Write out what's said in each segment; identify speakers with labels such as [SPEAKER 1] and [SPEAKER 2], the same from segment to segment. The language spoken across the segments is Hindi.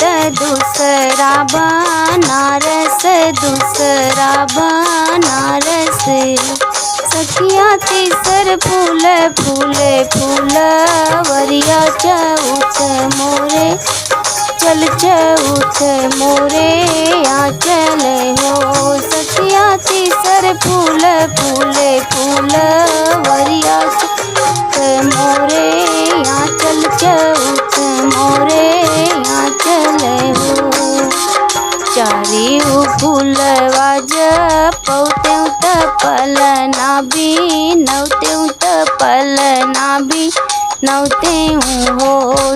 [SPEAKER 1] दूसरा बनारस, दूसरा बनारस। सखिया तीसर फूल फूले फूलवरिया चौथ मोरे, चल चौथ मोरे आंचल हो। सखिया तीसर फूल फूले फूलवरिया चौथ मोरे आंचल, चौथ मोरे आंचल हो। चारी फूलवा जपौतें तपल नाभी, नौतें तपल नाभी नौतें हो।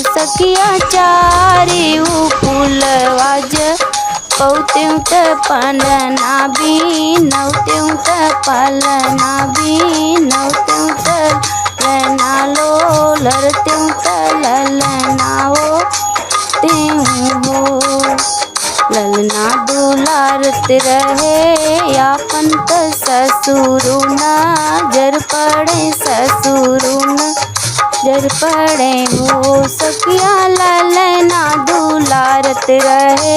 [SPEAKER 1] सखिया चारी फूलवा जपौतें तपल नाभी, नौतें तपल नाभी नौतें तपल नालो, लरतें तलल नाओ तें हो। ललना दुलारत रहे आपन त ससुरु नजर पड़े, ससुरु नजर पड़े हो। सखिया ललना दुलारत रहे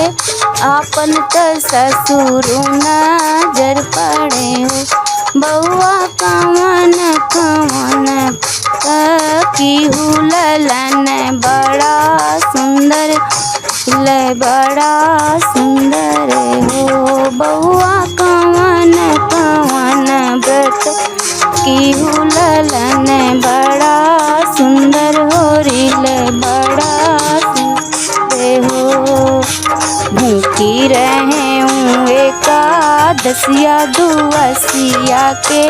[SPEAKER 1] आपन त ससुरु नजर पड़े हो। बउआ कवन कवन की हुललन बड़ा सुंदर, बड़ा सुंदर हो। बउआ कवन कवन व्रत की हुललन बड़ा सुंदर हो, रिल बड़ा सुंदर हो। भूखी रहे एकादसिया दुआसिया के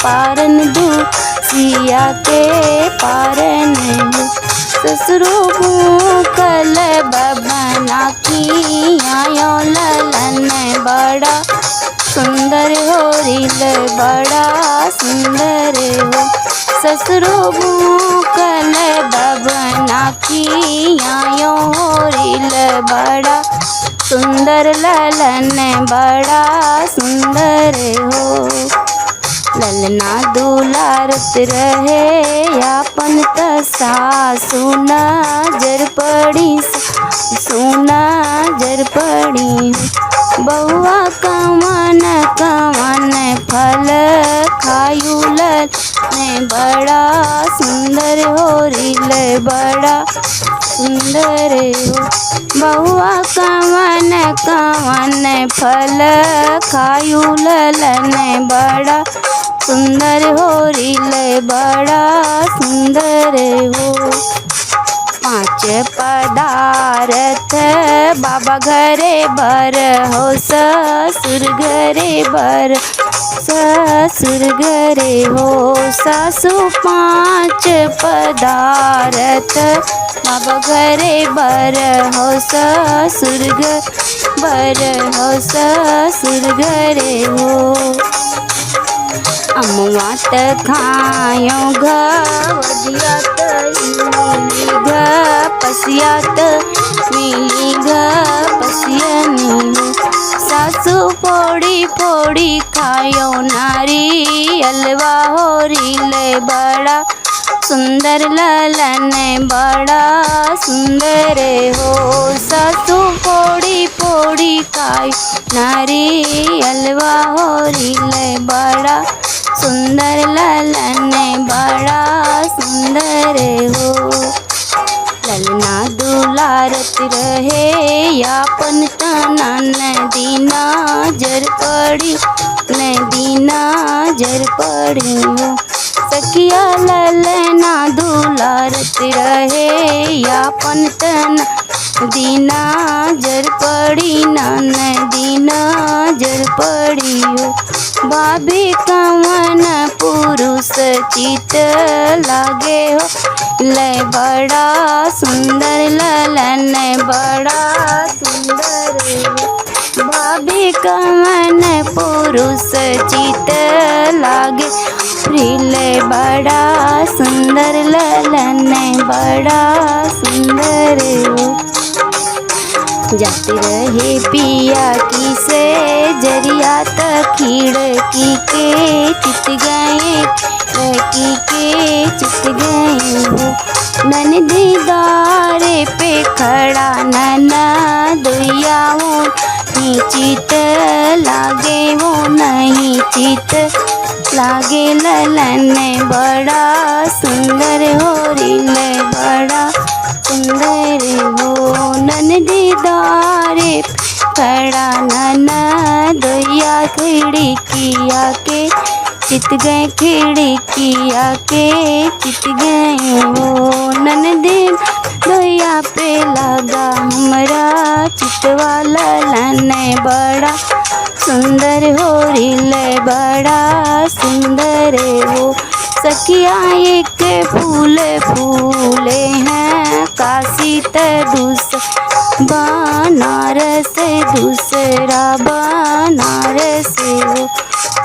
[SPEAKER 1] पारन, दुसिया के पारन हो। ससुरो भूखल बबना की आयो ललन बड़ा सुंदर हो, रिल बड़ा सुंदर हो। ससुरो भूखल बबना की आयो रिल बड़ा सुंदर, ललन बड़ा सुंदर हो। ललना दुलारत रहे आपन त सासु नजर पड़ी, सासु नजर पड़ी। बउआ कवन कवन फल खायू ललन बड़ा सुंदर हो, रिल बड़ा सुंदर हो। बउआ कवन कवन फल खायू ललन बड़ा सुंदर हो, रिल बड़ा सुंदर हो। पांच पदार्थ बाबा घरे बर हो, ससुर घरे बर, ससुर घरे हो। सासु पांच पदार्थ बाबा घरे बर हो, ससुर बर हो, ससुर घरे हो। अमुआ त खायो घवदिया त मिली घपसिया त मिली घपसिया नी। सासु फोड़ी फोड़ी खायो नारियलवा हो, रिल बड़ा सुंदर ललन बड़ा सुंदर हो। सासु फोड़ी फोड़ी खायो नारियलवा हो, रिल बड़ा सुंदर ललन बड़ा सुंदर हो। ललना दुलारत रहे आपन तना नदीना जर पड़ी, नदीना जर पड़ी हो। सखिया ललना दुलारत रहे आपन तना दीना जर पड़ी, नदीना जर पड़ी हो। भाभी कवन पुरुष चित लागे हो, ले बड़ा सुंदर ललन बड़ा सुंदर हो। भाभी कवन पुरुष चित लागे, रिल बड़ा सुंदर ललन बड़ा सुंदर हो। जाते रहे पिया की से जरिया त खिड़की के चित गए, सखी के चित गए हो। ननदीदारे पे खड़ा ननदुइया वो नहीं चित लागे, वो नहीं चित लागे। ललन बड़ा सुंदर हो रिले बड़ा सुंदर हो। ननदीदारे खड़ा ननदुइया खिड़किया के चित गए, खिड़किया के चित गए हो। ननदीन दुइया पे लगा हमरा चितवा। ललन बड़ा सुंदर हो रिले बड़ा सुंदर हो। सखिया एक फूल फूले हैं काशी त बनारस दूसरा बनारस हो।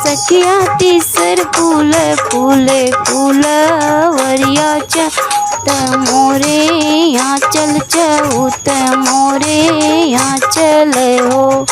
[SPEAKER 1] सखिया तीसर फूल फूले फूलवरिया त मोरे यहाँ चल चौथ मोरे यहाँ चल हो।